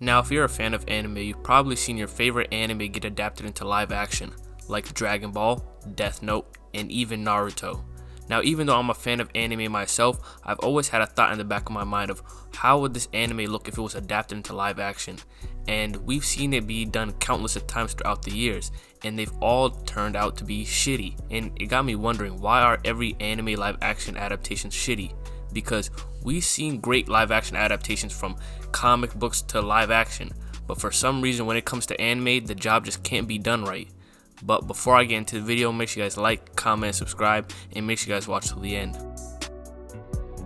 Now, if you're a fan of anime, you've probably seen your favorite anime get adapted into live action, like Dragon Ball, Death Note, and even Naruto. Now, even though I'm a fan of anime myself, I've always had a thought in the back of my mind of how would this anime look if it was adapted into live action? And we've seen it be done countless of times throughout the years, and they've all turned out to be shitty. And it got me wondering, why are every anime live action adaptations shitty? Because we've seen great live action adaptations from comic books to live action, but for some reason when it comes to anime, the job just can't be done right. But before I get into the video, make sure you guys like, comment, subscribe, and make sure you guys watch till the end.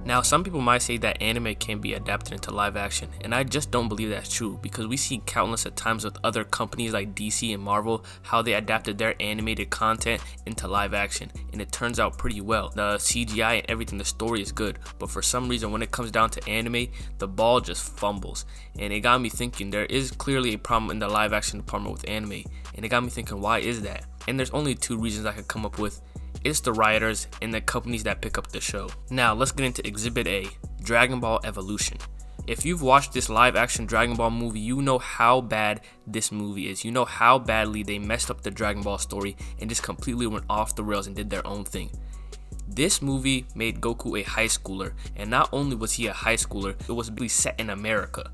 Now, some people might say that anime can be adapted into live action, and I just don't believe that's true, because we see countless of times with other companies like DC and Marvel how they adapted their animated content into live action, and it turns out pretty well. The CGI and everything, the story is good, but for some reason when it comes down to anime, the ball just fumbles, and it got me thinking there is clearly a problem in the live action department with anime, and it got me thinking, why is that? And there's only two reasons I could come up with. It's the writers and the companies that pick up the show. Now let's get into Exhibit A, Dragon Ball Evolution. If you've watched this live action Dragon Ball movie, you know how bad this movie is. You know how badly they messed up the Dragon Ball story and just completely went off the rails and did their own thing. This movie made Goku a high schooler, and not only was he a high schooler, it was really set in America.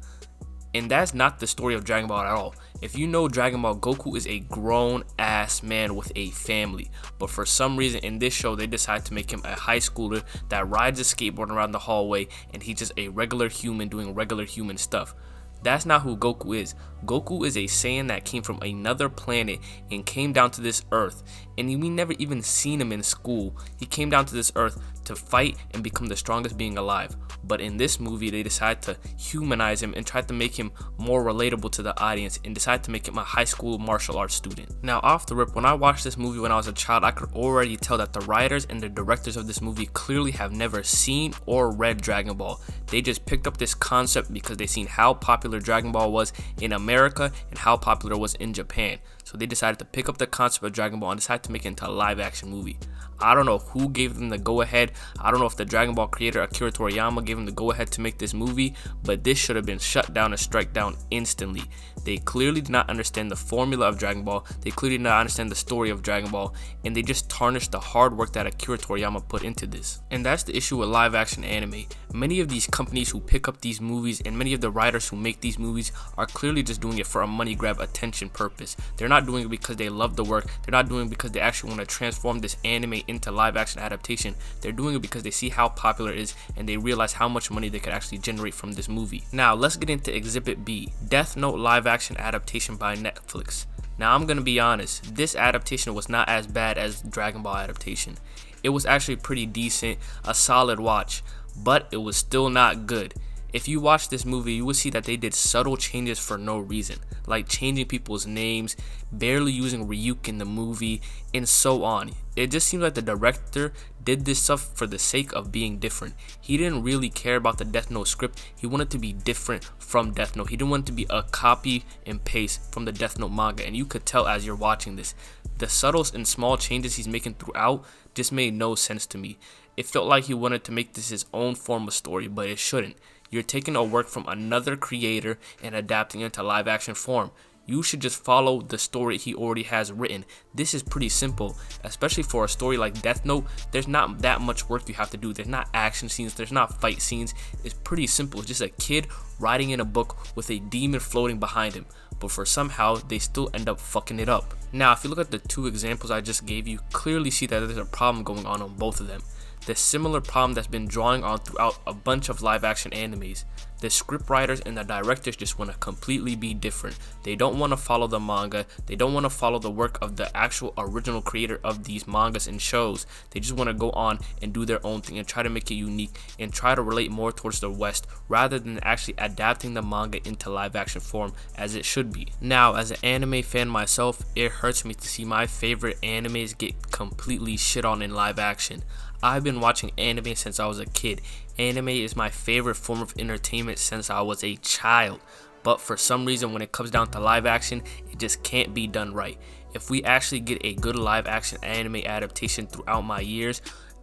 And that's not the story of Dragon Ball at all. If you know Dragon Ball, Goku is a grown ass man with a family. But for some reason in this show, they decided to make him a high schooler that rides a skateboard around the hallway, and he's just a regular human doing regular human stuff. That's not who Goku is. Goku is a Saiyan that came from another planet and came down to this earth, and we never even seen him in school. He came down to this earth to fight and become the strongest being alive. But in this movie, they decided to humanize him and tried to make him more relatable to the audience and decided to make him a high school martial arts student. Now, off the rip, when I watched this movie when I was a child, I could already tell that the writers and the directors of this movie clearly have never seen or read Dragon Ball. They just picked up this concept because they seen how popular Dragon Ball was in America and how popular it was in Japan. So they decided to pick up the concept of Dragon Ball and decided to make it into a live action movie. I don't know who gave them the go ahead. I don't know if the Dragon Ball creator Akira Toriyama gave them the go ahead to make this movie, but this should have been shut down and struck down instantly. They clearly did not understand the formula of Dragon Ball. They clearly did not understand the story of Dragon Ball, and they just tarnished the hard work that Akira Toriyama put into this. And that's the issue with live action anime. Many of these companies who pick up these movies and many of the writers who make these movies are clearly just doing it for a money grab attention purpose. They're not doing it because they love the work. They're not doing it because they actually want to transform this anime into live action adaptation. They're doing it because they see how popular it is and they realize how much money they could actually generate from this movie. Now let's get into Exhibit B, Death Note live action adaptation by Netflix. Now I'm gonna be honest, this adaptation was not as bad as Dragon Ball adaptation. It was actually pretty decent, a solid watch, but it was still not good. If you watch this movie, you will see that they did subtle changes for no reason, like changing people's names, barely using Ryuk in the movie, and so on. It just seems like the director did this stuff for the sake of being different. He didn't really care about the Death Note script. He wanted to be different from Death Note. He didn't want it to be a copy and paste from the Death Note manga, and you could tell as you're watching this. The subtle and small changes he's making throughout just made no sense to me. It felt like he wanted to make this his own form of story, but it shouldn't. You're taking a work from another creator and adapting it into live action form. You should just follow the story he already has written. This is pretty simple, especially for a story like Death Note. There's not that much work you have to do. There's not action scenes, there's not fight scenes. It's pretty simple. It's just a kid writing in a book with a demon floating behind him. But for somehow, they still end up fucking it up. Now, if you look at the two examples I just gave you, clearly see that there's a problem going on both of them. The similar problem that's been drawing on throughout a bunch of live action animes. The scriptwriters and the directors just want to completely be different. They don't want to follow the manga. They don't want to follow the work of the actual original creator of these mangas and shows. They just want to go on and do their own thing and try to make it unique and try to relate more towards the West rather than actually adapting the manga into live action form as it should be. Now, as an anime fan myself, it hurts me to see my favorite animes get completely shit on in live action. I've been watching anime since I was a kid. Anime is my favorite form of entertainment since I was a child. But for some reason, when it comes down to live action, it just can't be done right. If we actually get a good live action anime adaptation throughout my years,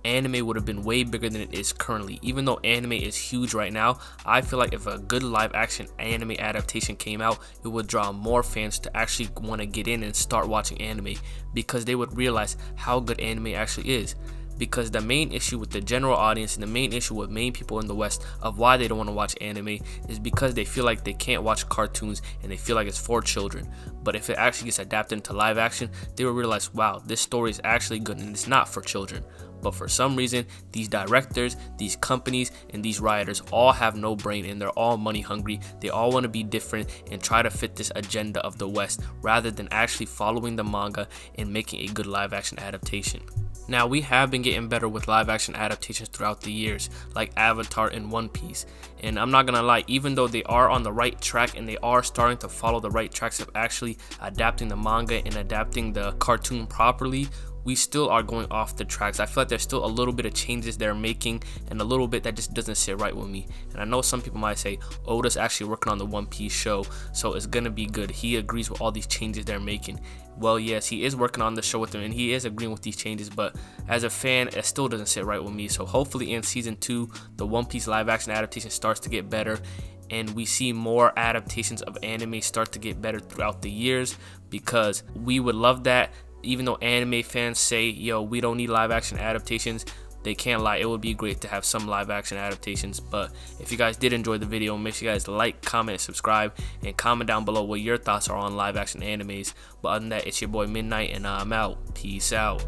anime would have been way bigger than it is currently. Even though anime is huge right now, I feel like if a good live action anime adaptation came out, it would draw more fans to actually want to get in and start watching anime, because they would realize how good anime actually is. Because the main issue with the general audience and the main issue with main people in the West of why they don't want to watch anime is because they feel like they can't watch cartoons and they feel like it's for children. But if it actually gets adapted into live action, they will realize, wow, this story is actually good and it's not for children. But for some reason, these directors, these companies, and these writers all have no brain, and they're all money hungry. They all want to be different and try to fit this agenda of the West rather than actually following the manga and making a good live action adaptation. Now, we have been getting better with live action adaptations throughout the years, like Avatar and One Piece. And I'm not gonna lie, even though they are on the right track and they are starting to follow the right tracks of actually adapting the manga and adapting the cartoon properly, we still are going off the tracks. I feel like there's still a little bit of changes they're making and a little bit that just doesn't sit right with me. And I know some people might say, Oda's actually working on the One Piece show, so it's gonna be good. He agrees with all these changes they're making. Well, yes, he is working on the show with them and he is agreeing with these changes, but as a fan, it still doesn't sit right with me. So hopefully in season 2, the One Piece live action adaptation starts to get better and we see more adaptations of anime start to get better throughout the years, because we would love that. Even though anime fans say, yo, we don't need live action adaptations, they can't lie. It would be great to have some live action adaptations. But if you guys did enjoy the video, make sure you guys like, comment, and subscribe, and comment down below what your thoughts are on live action animes. But other than that, it's your boy Midnight, and I'm out. Peace out.